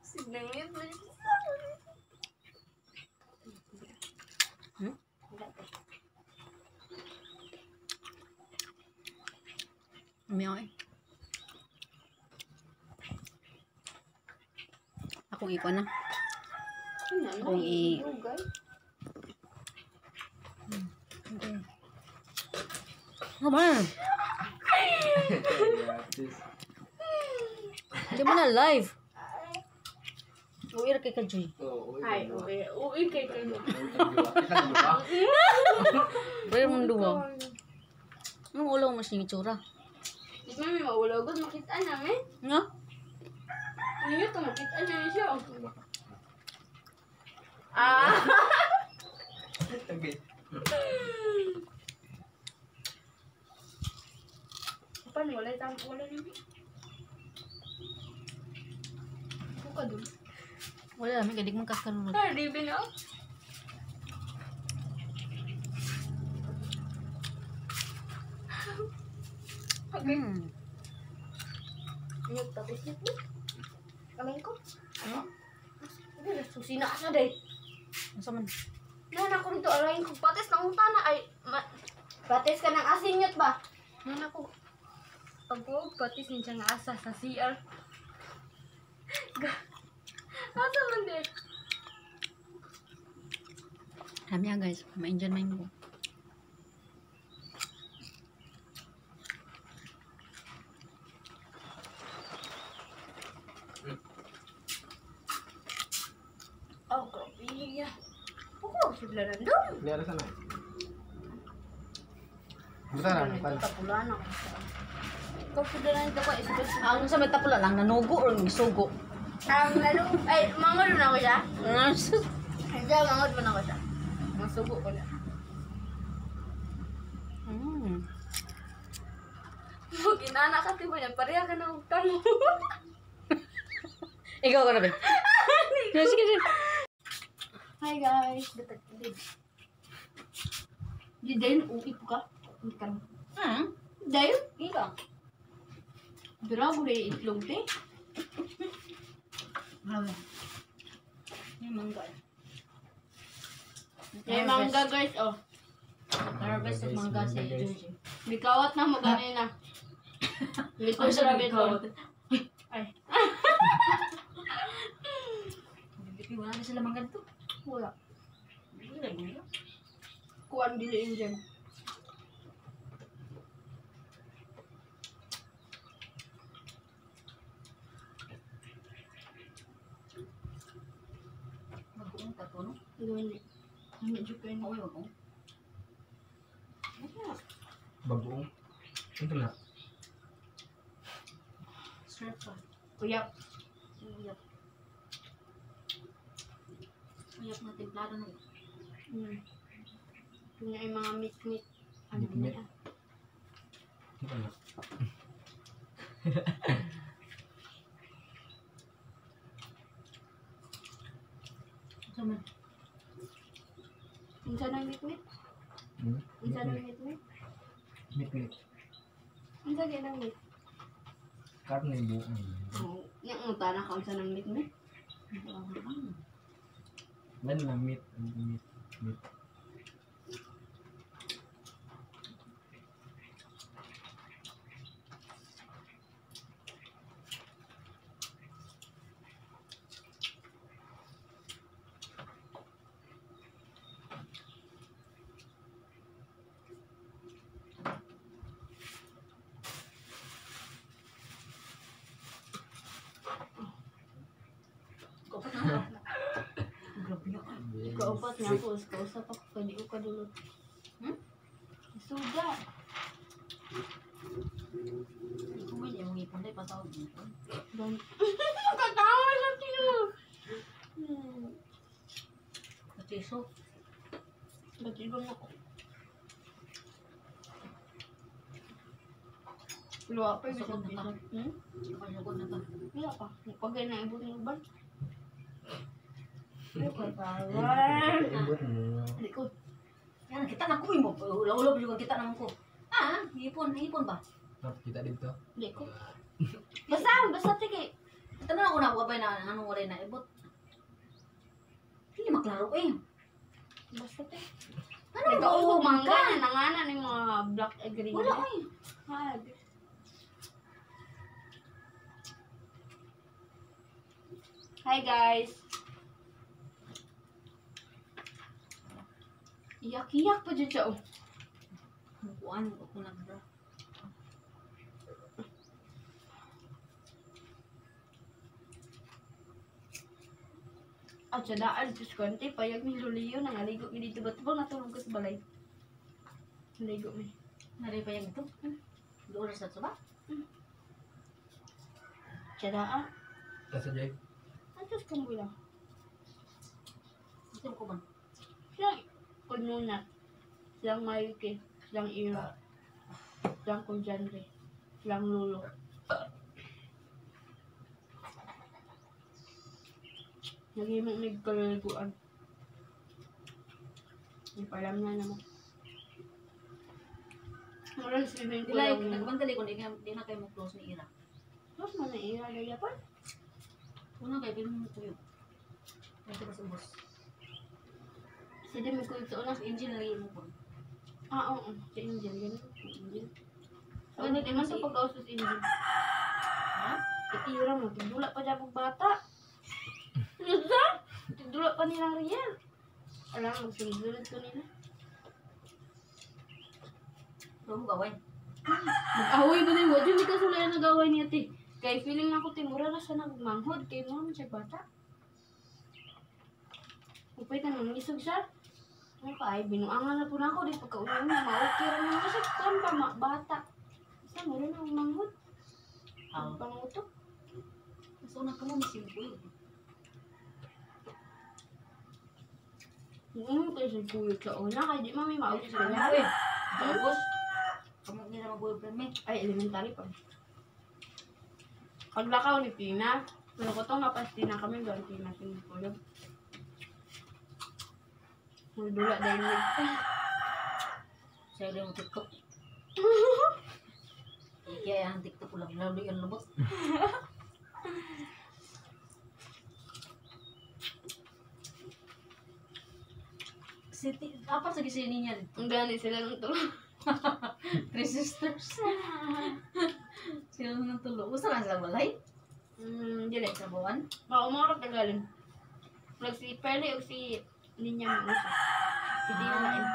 Sinangit na yun. Umiyaw eh. Akong ipon na. Akong Dugay. Ano ba? Hindi mo na live. Uwi ra kay ka, Joy. Ay, uwi kay kayo. Pero mong duwa. Anong ulaw mo siyang itsura? Di ba may maulagod makita namin? Nga? Ano ito makita namin siya? Ah! Paano wala namin? Buka doon. Wala namin, gadig mong kakarunod. Ah, ribbon oh. Nyut tapos nyut mo. Kamay ko. Ano? Susina ka na day. Masa man? Nan ako rito alayin ko patis ng utana ay patis ka ng asin nyut ba? Nan ako. Pag ko patis din siya nga asa sa CR. Asa man din? Kami ya guys, ma-enjoy main ko. Oh, grabe. Ako, sibla nandun. Lihat sana. Bentar, Ito tapulan ako. Ikaw sibla nandun ko. Ang sa may tapula lang, nanugo or misugo. Ang lalo, ay, mangod mo na ako siya. Nasa. Hindi, mangod mo na ako siya. Masubo ko na. Ginana ka, tiba niya. Pareha ka na utang mo. Ikaw ka na ba? Sige, sige. Hi guys. Di dayon, uwi po ka. Hindi ka. Dayon? Ika. Dura ko na itlog te. Yung mangga. May mangga guys, oh. Harvest ng mangga si Joji. May kawat na mo ganina. May ko sa rabbit hole. Ay. Wala na sila mangga dito. Wala. Kuwan dili yun dyan. Mag-uong tato, no? Gawin. Medyo kayo na. Uy, mag-uong. Bagoong. Ito na. Surf pa. Kuyap. Uyap. Uyap na templado na. Ito niya ay mga meat-meat. Ano Meat-meat. niya? Ito na. Sama. Unsa na meat-meat? Unsa na meat-meat? Meat. Unsa ganang meat? Karne buong. Yang utana ka unsa nang meat-meat? Lain lah meat. Kaupat niya ako, kausap ako, pwede ko kadulot. Suga. Kung may yung ipon tayo, patawag dito. Katawa sa tiyo. Patiso. Batibang ako. Luwa pa yung Sakot na bisag. Pasagod na ta. Wala pa. Pagay na ibot ng uban. Katawan. Lembut mo. Likod. Yan, kita na kuwi mo. Ulo-ulo juga kita naman ko. Ipon ba? Kita dito. Hindi ko. Basta, tiki. Ito wabay na anong wala na ibot. Hindi maklaro eh. Basta te. Ano Nag-uho ba? mangga na nanganan ng mga black agreement. Wala eh. Hag. Hi guys. Iyak-iyak pa dyan siya. Oh. Kuan ko lang bro. At sa daan, Diyos ko, ante, payag ni Luliyo, nangaligo mi dito. Ba't ba natulog ka sa balay? Naligo mi. Nari pa yan ito. Doon sa ba? Sa daan. Kasi Jay. Ang Diyos ko mo lang. Ito ko ba? Silang kununa. Silang Mayuki. Silang Ira. Silang Kunjandre. Silang Lolo. Nagimong may kalalaguan. Hindi pa alam na naman. Moral swimming pool Dilay, lang yun. nagbantali ko, di na kayo mo close ni Ira. Tapos mo na Ira na yapan? Una kayo, bilhin mo tuyo. Ito ba sa ubos? Sige, may kulit sa una. Sa engine lagi mo po. Oo. Sa Angel. Ganun. Sa Angel. So, Ano hindi man ito pag-ausos Angel. Ha? Itira mo. Tindula pa dyan pag bata. Ano sa? Tindula pa nilang Riel. Alam, magsunod ko nila. Ito mo gawin. Mag-away ba din? Wadyo, hindi ka sulayan nag-away niya, ti. Kaya feeling na ako, timura na siya nagmanghod. Kaya mo naman siya bata. Upay na nang isog siya. Ano ka ay, binuangan na po na ako. Di pagkaunan na, maukira na kasi kuwan pa, bata. Isa mo rin ang manghod. Ah. Panguto. Mas una ka mo, masimple. Kaya siya kuyot sa una. Kaya di mami maukira sa Ano kanya. eh? Sa ubos. Kamu nila mag-boyfriend me. Ay, elementary pa. Paglakaw ni Tina. Pero ko itong napastina kami doon. Tina, sinipulog. Dula dahil Saya udah mau TikTok. Iya yang TikTok ulang lalu yang lembut. Siti apa segi sininya? ang gani sila ng tulog. Three sisters. Sila nang tulo. Usa lang sila balay. Dili. Sa buwan. Maumorot na galing. Like si Pele o si Ninya Musa. Si Dina na yun.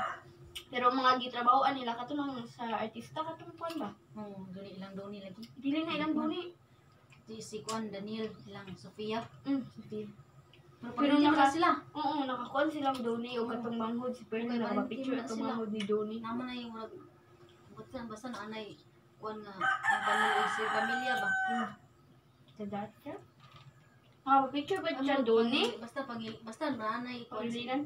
Pero mga gitrabahoan nila katulong sa artista katulong kuan ba? Dili ilang daw ni lagi. Dili na ilang duni. Si Kwan, Daniel, ilang Sofia. Sige. Pero Pero naka sila. Oo, nakakuan silang Doni o katong manghod si Pele Okay, nagpa-picture valentine na atong sila. manghod ni Doni. Naman na yung basta na anay Kwan nga ang panuod si pamilya ba? Sa dati. Picture ba siya Doni? Basta nanay Kwan si Paulinan?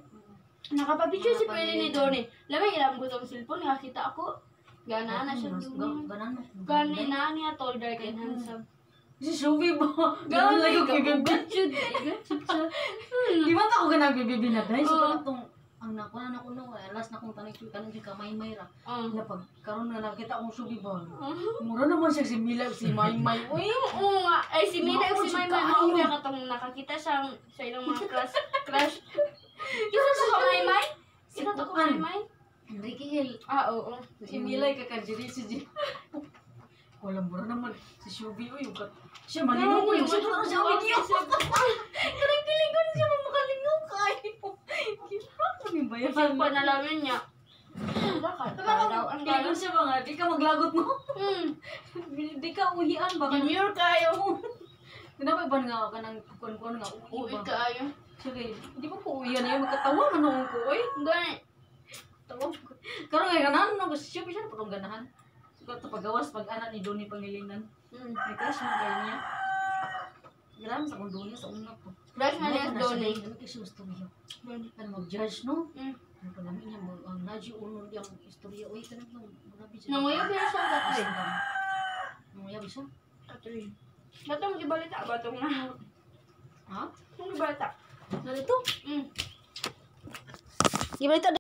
Nakapapicture si Pele ni Doni. Lamang ilang gustong cellphone, nakakita ako. Gana na siya Doni. Ganan mo. Gani na niya, tall, dark, and handsome. Si Shubi ba? Gani Gani ka, ka gachud. Di ba ta ko ganang bibibi na dahil Oo. so tong ang nakuha na ko no last na kong tanong kanan si kamay ra. Na pag karon na nakita kong Shubi ba. Mura naman siya si Mila si Maymay. Uy, Oo nga. Ay, si Mina Mao si si May kaayo. May katong nakakita siyang sa ilang mga crush. Isa sa May? Isa to ko May? Enrique Hill. Oo. Si Milay kakajiri si Ji. Walang mura naman si Shubi uy yung siya malinaw ko yung siya parang siya video. Karang kilingon siya makalingaw kay. Gila ko ni bayan. Isang panalawin niya. Bakit? Daw ang Kilingon gano'n. siya mga di ka maglagot mo. Di ka uhian ba? Junior kayo. Kenapa ba nga ka nang kuan-kuan nga uwi Uwi ba? kayo. Sige, di ba po uwian niya magkatawa man ko oy. Gani. Tawa. Karon nga ganahan no kasi siya siya patong ganahan. Siguro to pagawas pag anak ni Doni Pangilinan. May crush mo kayo niya. Grabe sa kong Doni sa una po. Crush na niya si Doni. Ano kasi gusto mo yun? Doni. Ano mag-judge no? Mm. Ano pa namin niya ang nadyo uno yung istorya. Uy, ka na lang. Nanguyaw siya siya Catherine. Nanguyaw siya? Catherine. Batong gibalita. Batong na. Ha? Itong gibalita. Narito? Mm. Gibalita